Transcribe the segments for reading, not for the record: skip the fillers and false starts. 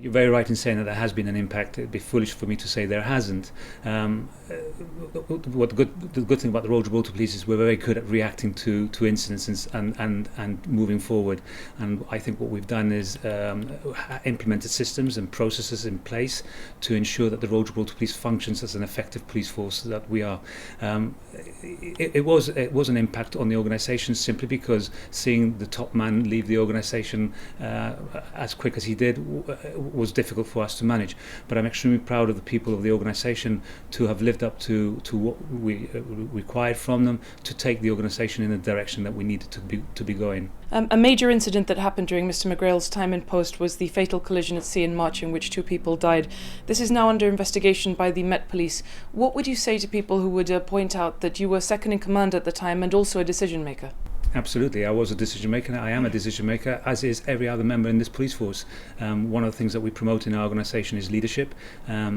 You're very right in saying that there has been an impact. It'd be foolish for me to say there hasn't. The good thing about the Royal Gibraltar Police is we're very good at reacting to incidents and moving forward. And I think what we've done is implemented systems and processes in place to ensure that the Royal Gibraltar Police functions as an effective police force that we are. It was an impact on the organisation simply because seeing the top man leave the organisation as quick as he did was difficult for us to manage. But I'm extremely proud of the people of the organisation to have lived up to what we required from them to take the organisation in the direction that we needed to be going. A major incident that happened during Mr McGrail's time in post was the fatal collision at sea in March in which 2 people died. This is now under investigation by the Met Police. What would you say to people who would point out that you were second in command at the time and also a decision maker? Absolutely, I was a decision maker. I am a decision maker, as is every other member in this police force. One of the things that we promote in our organisation is leadership.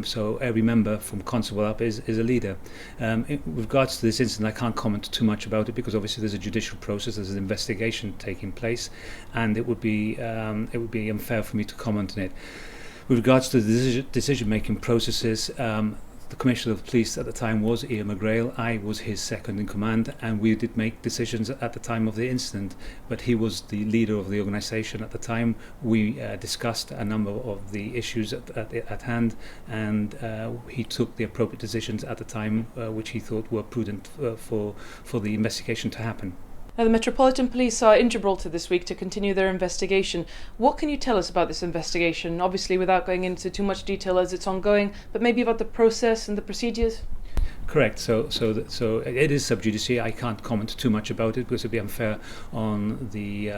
So every member from constable up is a leader. With regards to this incident, I can't comment too much about it because obviously there's a judicial process, there's an investigation taking place, and it would be unfair for me to comment on it. With regards to the decision-making processes, the Commissioner of Police at the time was Ian McGrail. I was his second in command, and we did make decisions at the time of the incident, but he was the leader of the organisation at the time. We discussed a number of the issues at hand, and he took the appropriate decisions at the time which he thought were prudent for the investigation to happen. Now, the Metropolitan Police are in Gibraltar this week to continue their investigation. What can you tell us about this investigation? Obviously without going into too much detail as it's ongoing, but maybe about the process and the procedures? Correct. So it is sub judice. I can't comment too much about it because it'd be unfair on the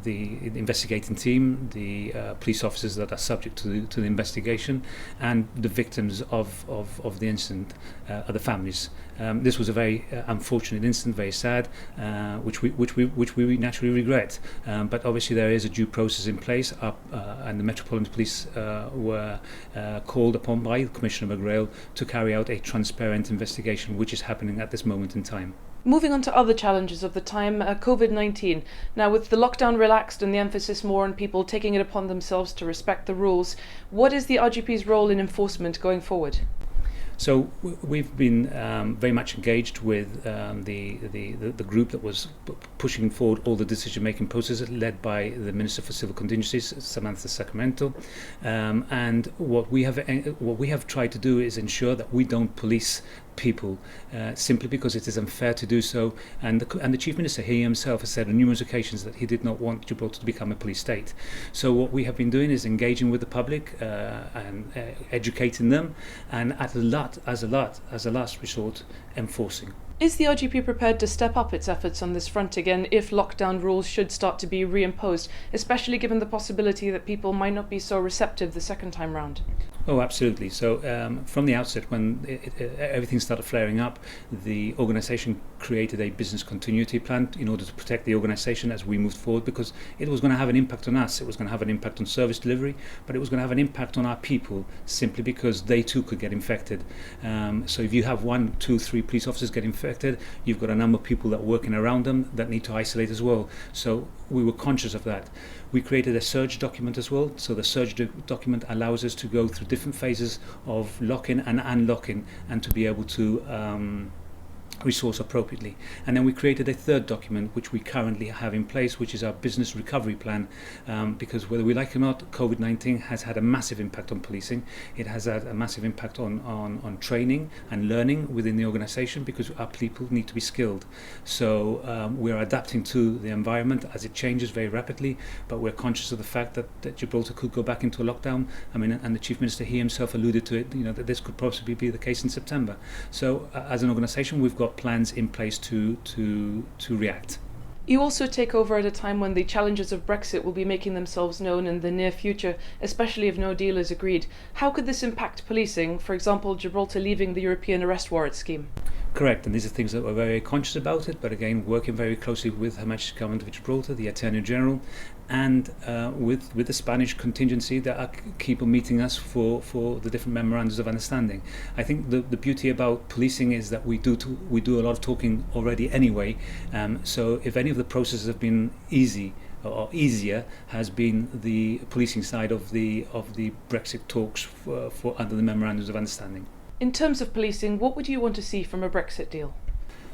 investigating team, the police officers that are subject to the investigation, and the victims of the incident, the families. This was a very unfortunate incident, very sad, which we naturally regret. But obviously there is a due process in place, and the Metropolitan Police were called upon by Commissioner McGrail to carry out a transparent investigation, which is happening at this moment in time. Moving on to other challenges of the time, COVID-19. Now, with the lockdown relaxed and the emphasis more on people taking it upon themselves to respect the rules, what is the RGP's role in enforcement going forward? So we've been very much engaged with the group that was pushing forward all the decision-making processes, led by the Minister for Civil Contingencies, Samantha Sacramento. And what we have tried to do is ensure that we don't police people simply because it is unfair to do so, and the Chief Minister, he himself, has said on numerous occasions that he did not want Gibraltar to become a police state. So what we have been doing is engaging with the public and educating them, and as a last resort, enforcing. Is the RGP prepared to step up its efforts on this front again if lockdown rules should start to be reimposed, especially given the possibility that people might not be so receptive the second time round? Oh, absolutely. So from the outset, when everything started flaring up, the organisation created a business continuity plan in order to protect the organisation as we moved forward, because it was going to have an impact on us. It was going to have an impact on service delivery, but it was going to have an impact on our people simply because they too could get infected. So if you have 1, 2, 3 police officers get infected, you've got a number of people that are working around them that need to isolate as well. So we were conscious of that. We created a surge document as well. So the surge document allows us to go through different phases of lock-in and unlocking, and to be able to resource appropriately. And then we created a third document which we currently have in place, which is our business recovery plan, because whether we like it or not, COVID-19 has had a massive impact on policing. It has had a massive impact on training and learning within the organisation, because our people need to be skilled. So we're adapting to the environment as it changes very rapidly, but we're conscious of the fact that Gibraltar could go back into a lockdown. I mean, and the Chief Minister, he himself alluded to it, that this could possibly be the case in September. So as an organisation, we've got plans in place to react. You also take over at a time when the challenges of Brexit will be making themselves known in the near future, especially if no deal is agreed. How could this impact policing, for example, Gibraltar leaving the European arrest warrant scheme? Correct, and these are things that we're very conscious about it, but again, working very closely with Her Majesty's Government of Gibraltar, the Attorney General, and with the Spanish contingency that are keep on meeting us for the different memorandums of understanding. I think the beauty about policing is that we do a lot of talking already anyway, so if any of the processes have been easy or easier has been the policing side of the Brexit talks for under the memorandums of understanding. In terms of policing, what would you want to see from a Brexit deal?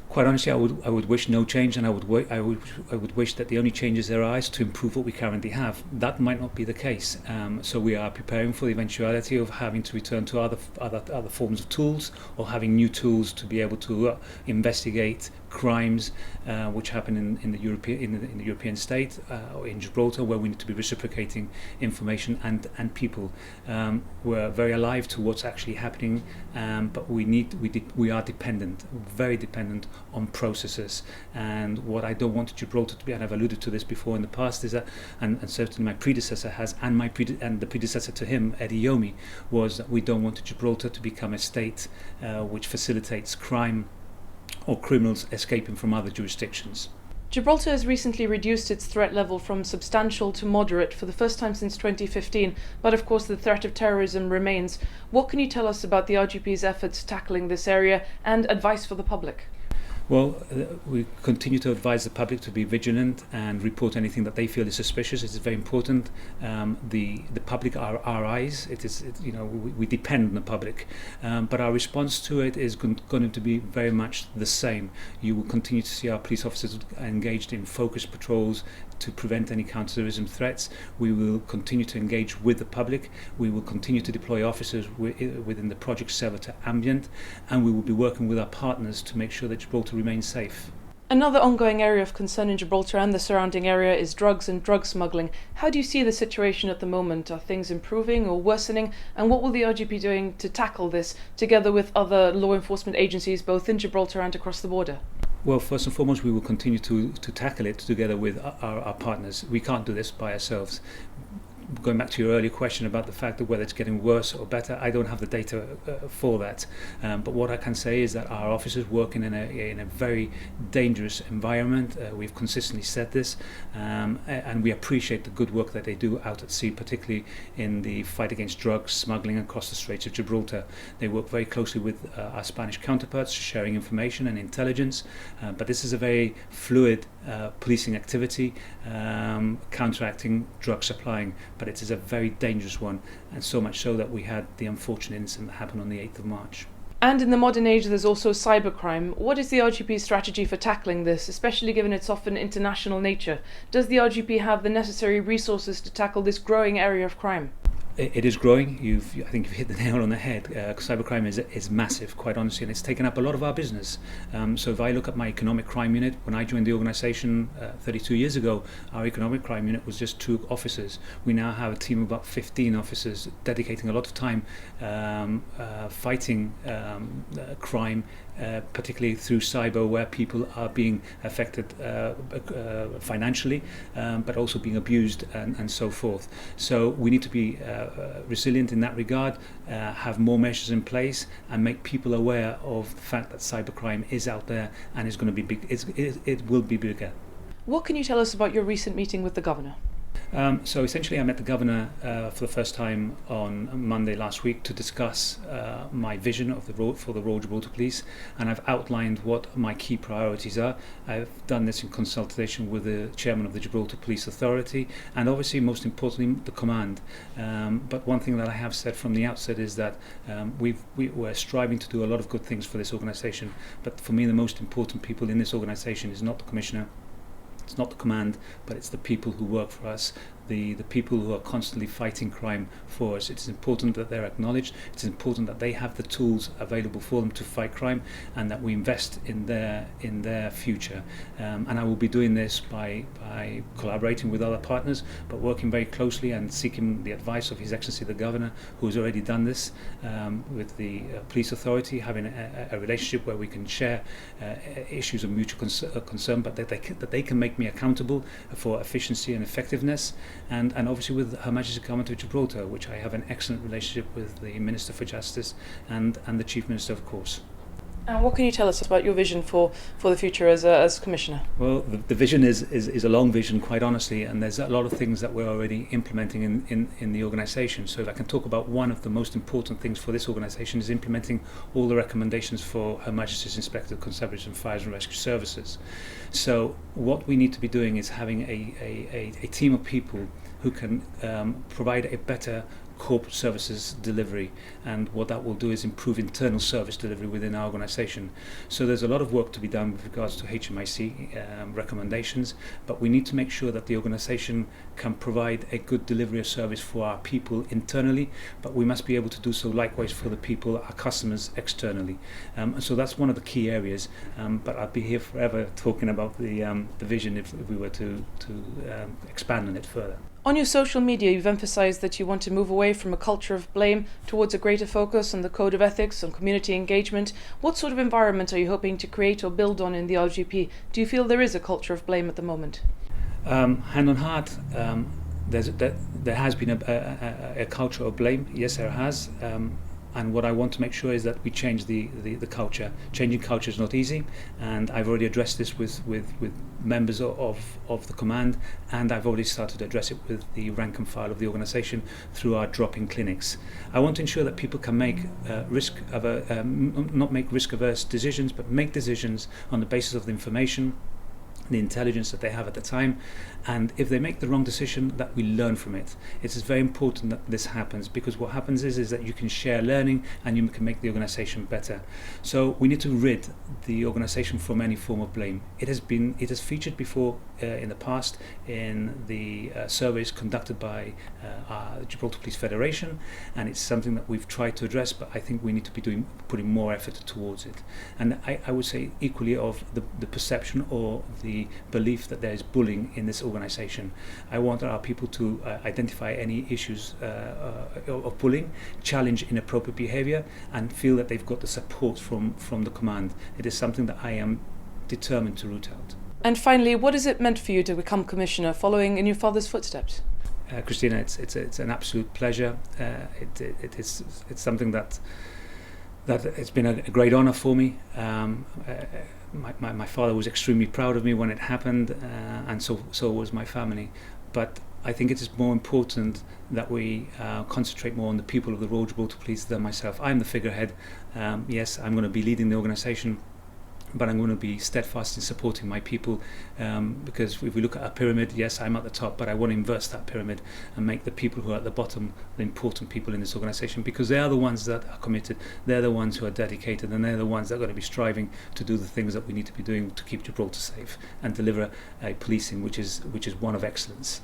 Quite honestly, I would wish no change, and I would wish that the only changes there are is to improve what we currently have. That might not be the case. So we are preparing for the eventuality of having to return to other forms of tools, or having new tools to be able to investigate crimes which happen in the European state or in Gibraltar, where we need to be reciprocating information and people. We're very alive to what's actually happening, but we are dependent, very dependent on processes. And what I don't want Gibraltar to be, and I've alluded to this before in the past, is that, and certainly my predecessor has, and the predecessor to him, Eddie Yomi, was that we don't want Gibraltar to become a state which facilitates crime or criminals escaping from other jurisdictions. Gibraltar has recently reduced its threat level from substantial to moderate for the first time since 2015, but of course the threat of terrorism remains. What can you tell us about the RGP's efforts tackling this area and advice for the public? Well, we continue to advise the public to be vigilant and report anything that they feel is suspicious. It is very important. The public are our eyes. We depend on the public, but our response to it is going to be very much the same. You will continue to see our police officers engaged in focused patrols to prevent any counter-terrorism threats. We will continue to engage with the public. We will continue to deploy officers within the project server to ambient, and we will be working with our partners to make sure that Gibraltar remains safe. Another ongoing area of concern in Gibraltar and the surrounding area is drugs and drug smuggling. How do you see the situation at the moment? Are things improving or worsening? And what will the RGP be doing to tackle this, together with other law enforcement agencies both in Gibraltar and across the border? Well, first and foremost, we will continue to tackle it together with our partners. We can't do this by ourselves. Going back to your earlier question about the fact that whether it's getting worse or better, I don't have the data for that. But what I can say is that our officers working in a very dangerous environment. We've consistently said this, and we appreciate the good work that they do out at sea, particularly in the fight against drugs smuggling across the Straits of Gibraltar. They work very closely with our Spanish counterparts, sharing information and intelligence. But this is a very fluid policing activity, counteracting drug supplying. But it is a very dangerous one, and so much so that we had the unfortunate incident that happened on the 8th of March. And in the modern age, there's also cybercrime. What is the RGP's strategy for tackling this, especially given its often international nature? Does the RGP have the necessary resources to tackle this growing area of crime? It is growing. I think you've hit the nail on the head. Cybercrime is massive, quite honestly, and it's taken up a lot of our business. So if I look at my economic crime unit, when I joined the organisation 32 years ago, our economic crime unit was just 2 officers. We now have a team of about 15 officers dedicating a lot of time fighting crime, particularly through cyber, where people are being affected financially, but also being abused and so forth. So we need to be resilient in that regard, have more measures in place, and make people aware of the fact that cybercrime is out there and is going to be big. It will be bigger. What can you tell us about your recent meeting with the Governor? So essentially I met the Governor for the first time on Monday last week to discuss my vision for the Royal Gibraltar Police, and I've outlined what my key priorities are. I've done this in consultation with the Chairman of the Gibraltar Police Authority, and obviously most importantly the Command. But one thing that I have said from the outset is that we're striving to do a lot of good things for this organisation, but for me the most important people in this organisation is not the Commissioner, it's not the Command, but it's the people who work for us, the people who are constantly fighting crime for us. It's important that they're acknowledged. It's important that they have the tools available for them to fight crime, and that we invest in their future. And I will be doing this by collaborating with other partners, but working very closely and seeking the advice of His Excellency the Governor, who has already done this with the Police Authority, having a relationship where we can share issues of mutual concern, but that they can make me accountable for efficiency and effectiveness. And obviously with Her Majesty's Government of Gibraltar, which I have an excellent relationship with the Minister for Justice and the Chief Minister, of course. And what can you tell us about your vision for the future as Commissioner? Well, the vision is a long vision, quite honestly, and there's a lot of things that we're already implementing in the organisation. So if I can talk about one of the most important things for this organisation is implementing all the recommendations for Her Majesty's Inspector of Constabulary and Fires and Rescue Services. So what we need to be doing is having a team of people who can provide a better corporate services delivery, and what that will do is improve internal service delivery within our organisation. So there's a lot of work to be done with regards to HMIC recommendations, but we need to make sure that the organisation can provide a good delivery of service for our people internally, but we must be able to do so likewise for the people, our customers, externally. So that's one of the key areas, but I'd be here forever talking about the vision if we were to expand on it further. On your social media, you've emphasised that you want to move away from a culture of blame towards a greater focus on the code of ethics, on community engagement. What sort of environment are you hoping to create or build on in the RGP? Do you feel there is a culture of blame at the moment? Hand on heart, there has been a culture of blame. Yes, there has. And what I want to make sure is that we change the culture. Changing culture is not easy, and I've already addressed this with members of the command, and I've already started to address it with the rank and file of the organisation through our drop-in clinics. I want to ensure that people can make not make risk-averse decisions, but make decisions on the basis of the information, the intelligence that they have at the time, and if they make the wrong decision, that we learn from it. It is very important that this happens, because what happens is that you can share learning and you can make the organisation better. So we need to rid the organisation from any form of blame. It has featured before in the past in the surveys conducted by our Gibraltar Police Federation, and it's something that we've tried to address, but I think we need to be putting more effort towards it. And I would say equally of the perception or the belief that there is bullying in this organisation. I want our people to identify any issues of bullying, challenge inappropriate behaviour, and feel that they've got the support from the command. It is something that I am determined to root out. And finally, what has it meant for you to become Commissioner, following in your father's footsteps? Christina, it's an absolute pleasure. It's something that it's been a great honour for me. My father was extremely proud of me when it happened, and so was my family. But I think it is more important that we concentrate more on the people of the Royal Gibraltar Police than myself. I'm the figurehead. Yes, I'm going to be leading the organisation, but I'm going to be steadfast in supporting my people, because if we look at a pyramid, yes, I'm at the top, but I want to inverse that pyramid and make the people who are at the bottom the important people in this organisation, because they are the ones that are committed, they're the ones who are dedicated, and they're the ones that are going to be striving to do the things that we need to be doing to keep Gibraltar safe and deliver a policing which is one of excellence.